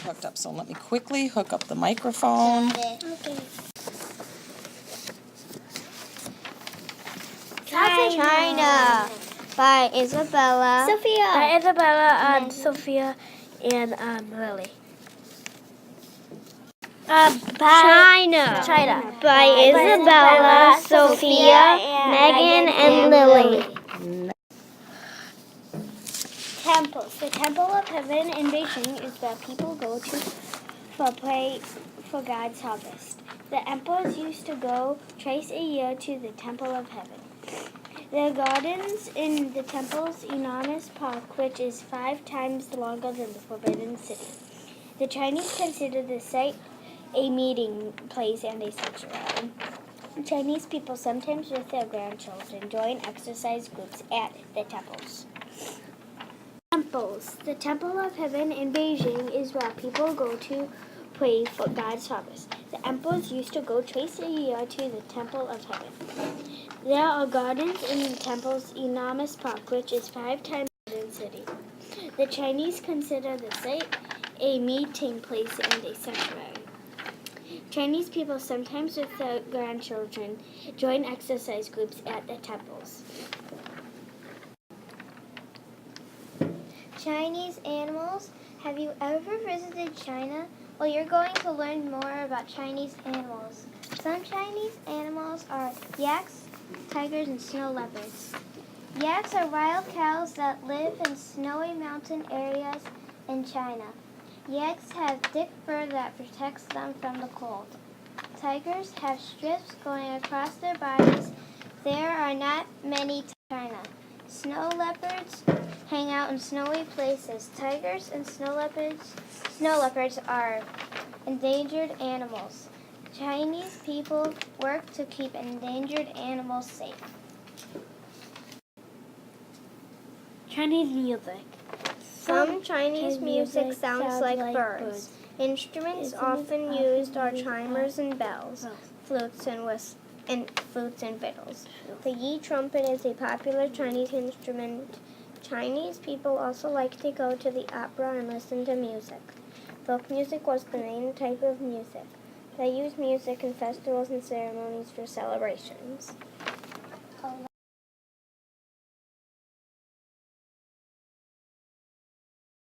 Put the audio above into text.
hooked up, so let me quickly hook up the microphone. Okay. China by Isabella. Sophia. By Isabella, Sophia, and Lily. China by Isabella, Sophia, Megan, and Lily. Temples. The Temple of Heaven in Beijing is where people go to for pray for God's harvest. The emperors used to go twice a year to the Temple of Heaven. The gardens in the temple's enormous park, which is 5 times longer than the Forbidden City. The Chinese consider the site a meeting place and a sanctuary. Chinese people, sometimes with their grandchildren, join exercise groups at the temples. Temples. The Temple of Heaven in Beijing is where people go to pray for God's harvest. The emperors used to go twice a year to the Temple of Heaven. There are gardens in the temple's enormous park, which is 5 times bigger than the city. The Chinese consider the site a meeting place and a sanctuary. Chinese people, sometimes with their grandchildren, join exercise groups at the temples. Chinese animals. Have you ever visited China? Well, you're going to learn more about Chinese animals. Some Chinese animals are yaks, tigers, and snow leopards. Yaks are wild cows that live in snowy mountain areas in China. Yaks have thick fur that protects them from the cold. Tigers have strips going across their bodies. There are not many in China. Snow leopards hang out in snowy places. Tigers and snow leopards are endangered animals. Chinese people work to keep endangered animals safe. Chinese music. Some Chinese music sounds like birds. Instruments often used are chimers and bells, flutes and fiddles. The yi trumpet is a popular Chinese instrument. Chinese people also like to go to the opera and listen to music. Folk music was the main type of music. They use music in festivals and ceremonies for celebrations.